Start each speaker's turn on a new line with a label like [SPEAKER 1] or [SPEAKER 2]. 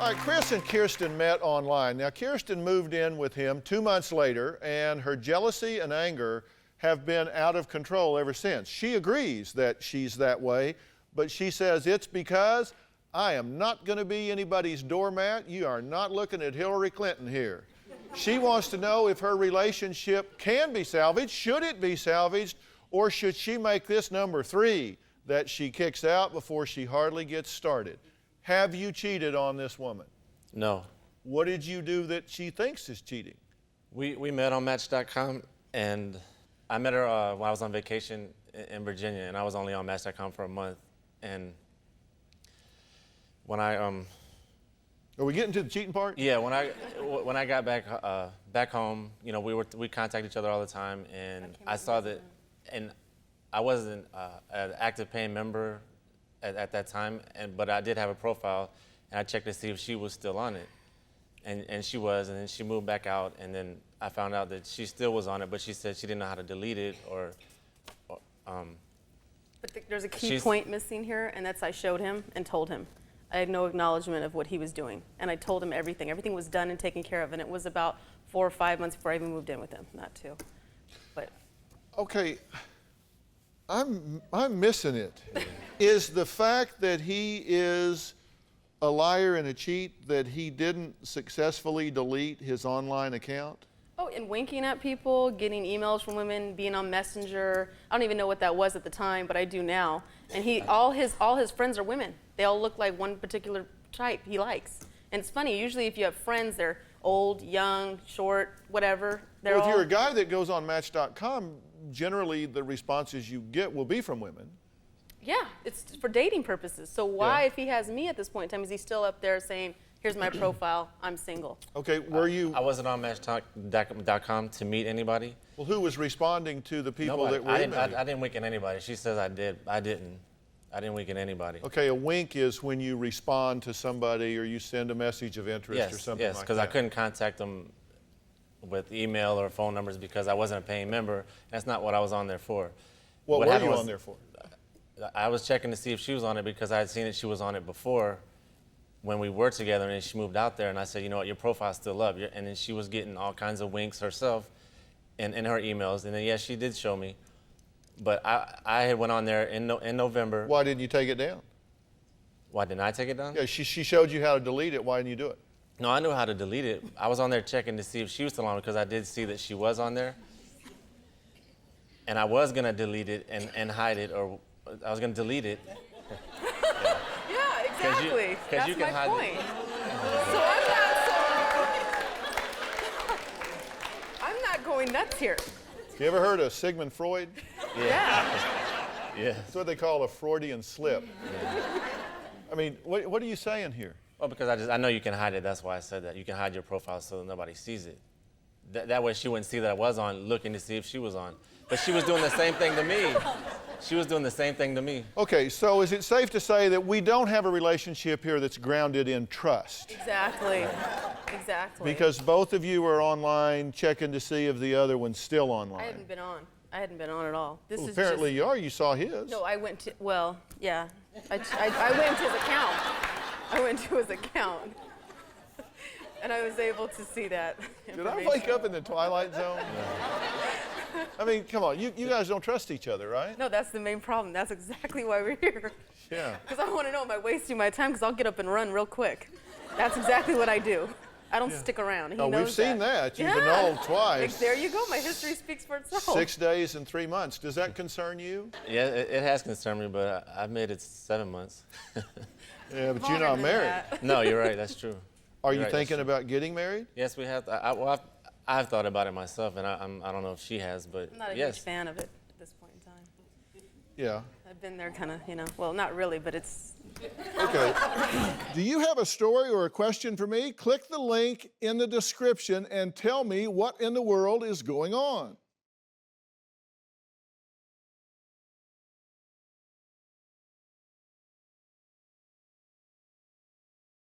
[SPEAKER 1] All right, Chris and Kirsten met online. Now, Kirsten moved in with him 2 months later, and her jealousy and anger have been out of control ever since. She agrees that she's that way, but she says it's because I am not going to be anybody's doormat. You are not looking at Hillary Clinton here. She wants to know if her relationship can be salvaged, should it be salvaged, or should she make this number 3 that she kicks out before she hardly gets started? Have you cheated on this woman?
[SPEAKER 2] No.
[SPEAKER 1] What did you do that she thinks is cheating?
[SPEAKER 2] We met on Match.com, and I met her when I was on vacation in Virginia, and I was only on Match.com for a month. And when I
[SPEAKER 1] Are we getting to the cheating part?
[SPEAKER 2] yeah, when I got back home, you know, we contact each other all the time, and I saw that, and I wasn't an active paying member at that time, but I did have a profile, and I checked to see if she was still on it, and she was, and then she moved back out, and then I found out that she still was on it, but she said she didn't know how to delete it
[SPEAKER 3] But there's a key point missing here, and that's I showed him and told him. I had no acknowledgement of what he was doing, and I told him everything. Everything was done and taken care of, and it was about 4 or 5 months before I even moved in with him, not 2. But
[SPEAKER 1] Okay, I'm missing it. Is the fact that he is a liar and a cheat that he didn't successfully delete his online account?
[SPEAKER 3] oh, and winking at people, getting emails from women, being on Messenger. I don't even know what that was at the time, but I do now. And all his friends are women. They all look like one particular type he likes. And it's funny, usually if you have friends, they're old, young, short, whatever.
[SPEAKER 1] Well, if you're a guy that goes on Match.com, generally the responses you get will be from women.
[SPEAKER 3] Yeah, it's for dating purposes. So why,
[SPEAKER 1] Yeah.
[SPEAKER 3] if he has me at this point in time, is he still up there saying, here's my profile, I'm single?
[SPEAKER 1] Okay, were you...
[SPEAKER 2] I wasn't on Match.com to meet anybody.
[SPEAKER 1] Well, who was responding to the people
[SPEAKER 2] Nobody.
[SPEAKER 1] that were
[SPEAKER 2] I
[SPEAKER 1] emailing?
[SPEAKER 2] didn't wink at anybody. She says I did. I didn't. I didn't wink at anybody.
[SPEAKER 1] Okay, a wink is when you respond to somebody or you send a message of interest or something like that.
[SPEAKER 2] Yes, because I couldn't contact them with email or phone numbers because I wasn't a paying member. That's not what I was on there for.
[SPEAKER 1] What were
[SPEAKER 2] happened
[SPEAKER 1] you
[SPEAKER 2] was,
[SPEAKER 1] on there for?
[SPEAKER 2] I was checking to see if she was on it because I had seen that she was on it before when we were together, and then she moved out there, and I said, you know what, your profile's still up. And then she was getting all kinds of winks herself in her emails, and then, yes, she did show me. But I had went on there in November.
[SPEAKER 1] Why didn't you take it down?
[SPEAKER 2] Why didn't I take it down?
[SPEAKER 1] Yeah, she showed you how to delete it. Why didn't you do it?
[SPEAKER 2] No, I knew how to delete it. I was on there checking to see if she was still on because I did see that she was on there. And I was going to delete it and hide it, or I was going to delete it.
[SPEAKER 3] Yeah, exactly. That's
[SPEAKER 2] you can
[SPEAKER 3] my
[SPEAKER 2] hide
[SPEAKER 3] point. So I'm not going nuts here.
[SPEAKER 1] You ever heard of Sigmund Freud?
[SPEAKER 3] Yeah.
[SPEAKER 2] Yeah.
[SPEAKER 1] That's what they call a Freudian slip.
[SPEAKER 2] Yeah.
[SPEAKER 1] I mean, what are you saying here?
[SPEAKER 2] Well, because I know you can hide it. That's why I said that. You can hide your profile so that nobody sees it. That way she wouldn't see that I was on, looking to see if she was on. But she was doing the same thing to me. She was doing the same thing to me.
[SPEAKER 1] Okay, so is it safe to say that we don't have a relationship here that's grounded in trust?
[SPEAKER 3] Exactly. Exactly.
[SPEAKER 1] Because both of you are online checking to see if the other one's still online.
[SPEAKER 3] I hadn't been on. I hadn't been on at all. This
[SPEAKER 1] Well,
[SPEAKER 3] is
[SPEAKER 1] apparently
[SPEAKER 3] just,
[SPEAKER 1] you are. You saw his.
[SPEAKER 3] No, I went to, well, yeah. I went to his account. I went to his account. And I was able to see that
[SPEAKER 1] Did I wake up in the Twilight Zone? I mean, come on. You guys don't trust each other, right?
[SPEAKER 3] No, that's the main problem. That's exactly why we're here.
[SPEAKER 1] Yeah.
[SPEAKER 3] Because I want to know, am I wasting my time? Because I'll get up and run real quick. That's exactly what I do. I don't stick around. He knows
[SPEAKER 1] we've seen that. You've
[SPEAKER 3] Yeah.
[SPEAKER 1] been annulled twice.
[SPEAKER 3] There you go. My history speaks for itself.
[SPEAKER 1] 6 days and 3 months. Does that concern you?
[SPEAKER 2] Yeah, it has concerned me, but I've made it 7 months.
[SPEAKER 1] Yeah, but you're
[SPEAKER 3] Longer
[SPEAKER 1] not
[SPEAKER 3] than
[SPEAKER 1] married.
[SPEAKER 3] that.
[SPEAKER 2] No, you're right. That's true.
[SPEAKER 1] Are
[SPEAKER 2] You're
[SPEAKER 1] you
[SPEAKER 2] right,
[SPEAKER 1] thinking
[SPEAKER 2] that's true.
[SPEAKER 1] about getting married?
[SPEAKER 2] Yes, we have. I've thought about it myself, and I don't know if she has, but
[SPEAKER 3] I'm not a
[SPEAKER 2] yes.
[SPEAKER 3] huge fan of it at this point in time.
[SPEAKER 1] Yeah.
[SPEAKER 3] I've been there kind of, well, not really, but it's...
[SPEAKER 1] Okay. Do you have a story or a question for me? Click the link in the description and tell me what in the world is going on.